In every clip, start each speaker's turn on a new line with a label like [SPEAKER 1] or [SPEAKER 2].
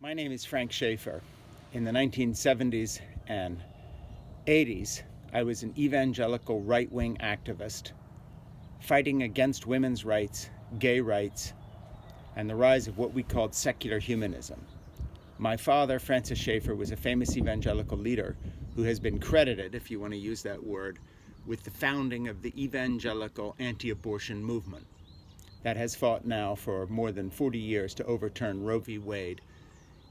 [SPEAKER 1] My name is Frank Schaeffer. In the 1970s and 80s, I was an evangelical right-wing activist fighting against women's rights, gay rights, and the rise of what we called secular humanism. My father, Francis Schaeffer, was a famous evangelical leader who has been credited, if you want to use that word, with the founding of the evangelical anti-abortion movement that has fought now for more than 40 years to overturn Roe v. Wade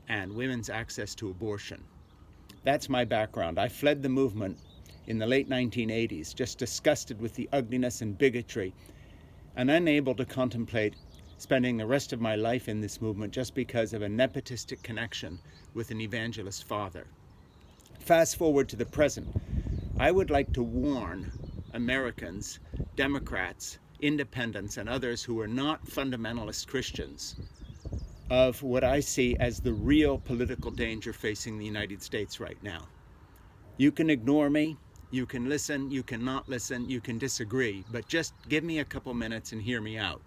[SPEAKER 1] and women's access to abortion. That's my background. I fled the movement in the late 1980s, just disgusted with the ugliness and bigotry, and unable to contemplate spending the rest of my life in this movement just because of a nepotistic connection with an evangelist father. Fast forward to the present, I would like to warn Americans, Democrats, independents, and others who are not fundamentalist Christians of what I see as the real political danger facing the United States right now. You can ignore me, you can listen, you can not listen, you can disagree, but just give me a couple minutes and hear me out.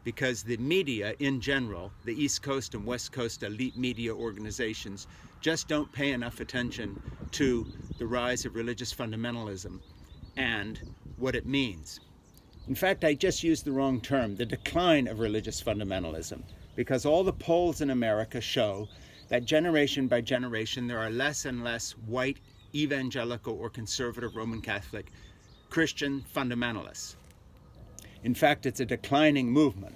[SPEAKER 1] Because the media in general, the East Coast and West Coast elite media organizations, just don't pay enough attention to the rise of religious fundamentalism and what it means. In fact, I just used the wrong term, the decline of religious fundamentalism, because all the polls in America show that generation by generation there are less and less white evangelical or conservative Roman Catholic Christian fundamentalists. In fact, it's a declining movement.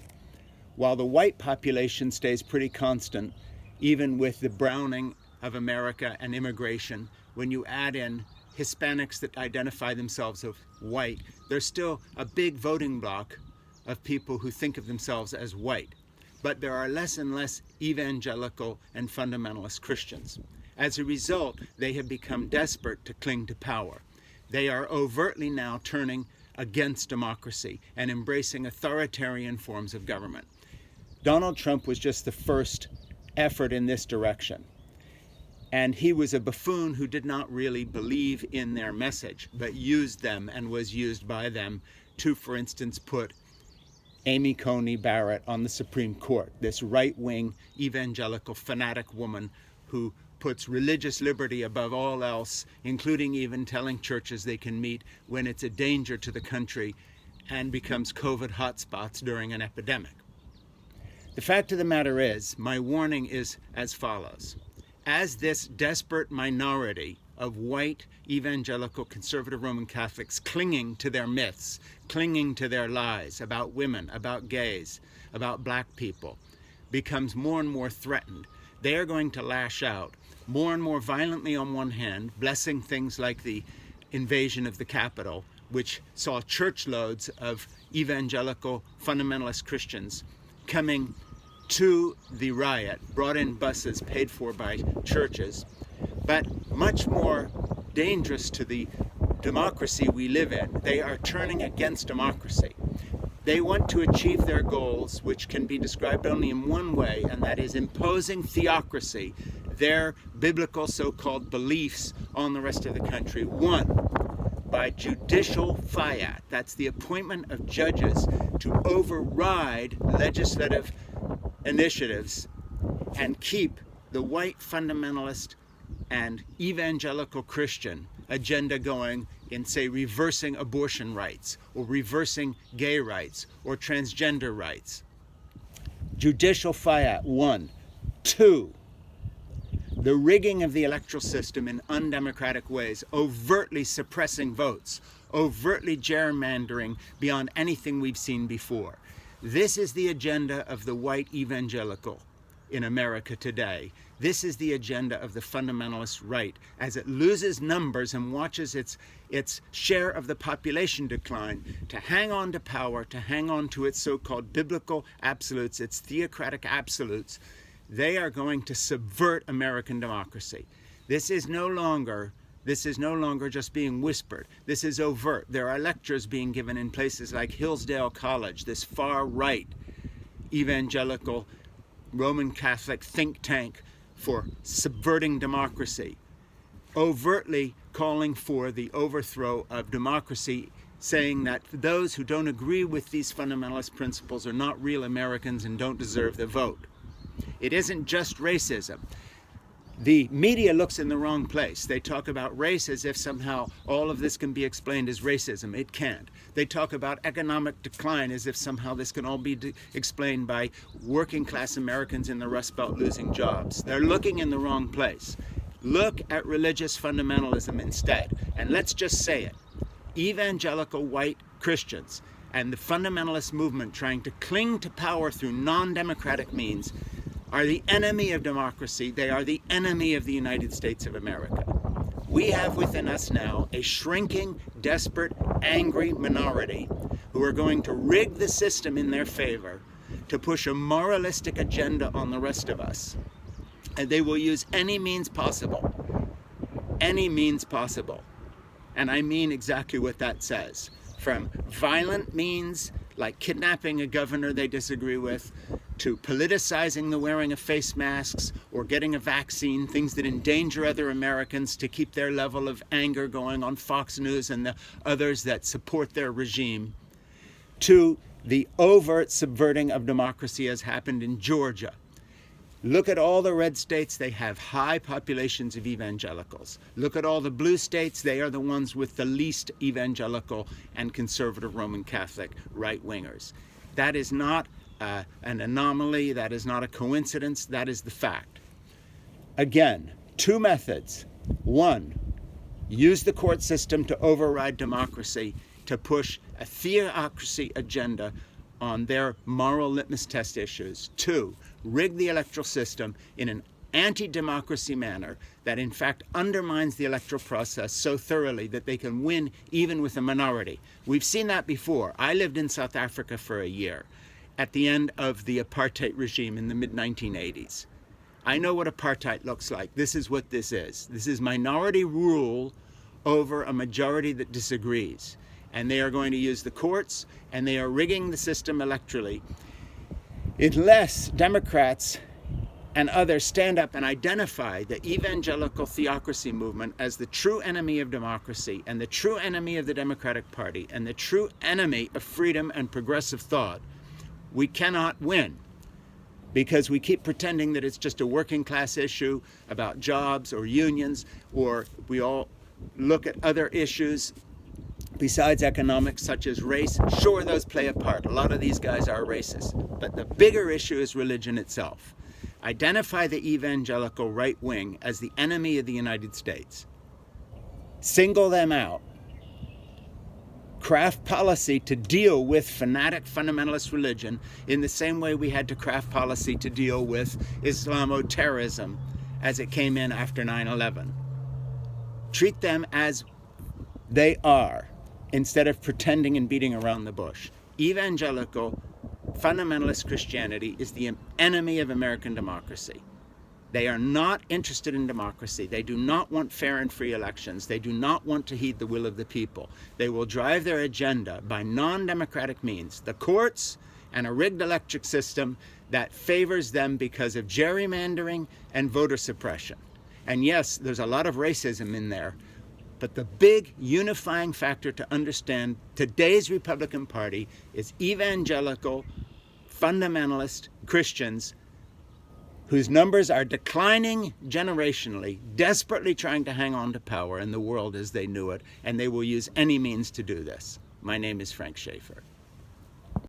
[SPEAKER 1] While the white population stays pretty constant, even with the browning of America and immigration, when you add in Hispanics that identify themselves as white, there's still a big voting bloc of people who think of themselves as white. But there are less and less evangelical and fundamentalist Christians. As a result, they have become desperate to cling to power. They are overtly now turning against democracy and embracing authoritarian forms of government. Donald Trump was just the first effort in this direction. And he was a buffoon who did not really believe in their message, but used them and was used by them to, for instance, put Amy Coney Barrett on the Supreme Court, this right-wing evangelical fanatic woman who puts religious liberty above all else, including even telling churches they can meet when it's a danger to the country and becomes COVID hotspots during an epidemic. The fact of the matter is, my warning is as follows. As this desperate minority of white evangelical conservative Roman Catholics clinging to their myths, clinging to their lies about women, about gays, about black people, becomes more and more threatened, they are going to lash out more and more violently on one hand, blessing things like the invasion of the Capitol, which saw church loads of evangelical fundamentalist Christians coming to the riot, brought in buses paid for by churches, but much more dangerous to the democracy we live in. They are turning against democracy. They want to achieve their goals, which can be described only in one way, and that is imposing theocracy, their biblical so-called beliefs on the rest of the country. One, by judicial fiat, that's the appointment of judges to override legislative initiatives and keep the white fundamentalist and evangelical Christian agenda going in, say, reversing abortion rights or reversing gay rights or transgender rights. Judicial fiat, one. Two, the rigging of the electoral system in undemocratic ways, overtly suppressing votes, overtly gerrymandering beyond anything we've seen before. This is the agenda of the white evangelical in America today. This is the agenda of the fundamentalist right as it loses numbers and watches its share of the population decline to hang on to power, to hang on to its so-called biblical absolutes, its theocratic absolutes. They are going to subvert American democracy. This is no longer just being whispered. This is overt. There are lectures being given in places like Hillsdale College, this far-right evangelical Roman Catholic think tank for subverting democracy, overtly calling for the overthrow of democracy, saying that those who don't agree with these fundamentalist principles are not real Americans and don't deserve the vote. It isn't just racism. The media looks in the wrong place. They talk about race as if somehow all of this can be explained as racism. It can't. They talk about economic decline as if somehow this can all be explained by working class Americans in the Rust Belt losing jobs. They're looking in the wrong place. Look at religious fundamentalism instead. And let's just say it. Evangelical white Christians and the fundamentalist movement trying to cling to power through non-democratic means are the enemy of democracy. They are the enemy of the United States of America. We have within us now a shrinking, desperate, angry minority who are going to rig the system in their favor to push a moralistic agenda on the rest of us. And they will use any means possible. Any means possible. And I mean exactly what that says. From violent means, like kidnapping a governor they disagree with, to politicizing the wearing of face masks or getting a vaccine, things that endanger other Americans to keep their level of anger going on Fox News and the others that support their regime, to the overt subverting of democracy as happened in Georgia. Look at all the red states, they have high populations of evangelicals. Look at all the blue states, they are the ones with the least evangelical and conservative Roman Catholic right-wingers. That is not an anomaly, that is not a coincidence, that is the fact. Again, two methods. One, use the court system to override democracy, to push a theocracy agenda on their moral litmus test issues. Two, rig the electoral system in an anti-democracy manner that in fact undermines the electoral process so thoroughly that they can win even with a minority. We've seen that before. I lived in South Africa for a year at the end of the apartheid regime in the mid-1980s. I know what apartheid looks like. This is what this is. This is minority rule over a majority that disagrees. And they are going to use the courts, and they are rigging the system electorally. Unless Democrats and others stand up and identify the evangelical theocracy movement as the true enemy of democracy and the true enemy of the Democratic Party and the true enemy of freedom and progressive thought, we cannot win, because we keep pretending that it's just a working class issue about jobs or unions, or we all look at other issues besides economics, such as race. Sure, those play a part. A lot of these guys are racist. But the bigger issue is religion itself. Identify the evangelical right wing as the enemy of the United States. Single them out. Craft policy to deal with fanatic fundamentalist religion in the same way we had to craft policy to deal with Islamo-terrorism as it came in after 9/11. Treat them as they are, instead of pretending and beating around the bush. Evangelical fundamentalist Christianity is the enemy of American democracy. They are not interested in democracy. They do not want fair and free elections. They do not want to heed the will of the people. They will drive their agenda by non-democratic means, the courts and a rigged electric system that favors them because of gerrymandering and voter suppression. And yes, there's a lot of racism in there, but the big unifying factor to understand today's Republican Party is evangelical, fundamentalist Christians whose numbers are declining generationally, desperately trying to hang on to power in the world as they knew it, and they will use any means to do this. My name is Frank Schaeffer.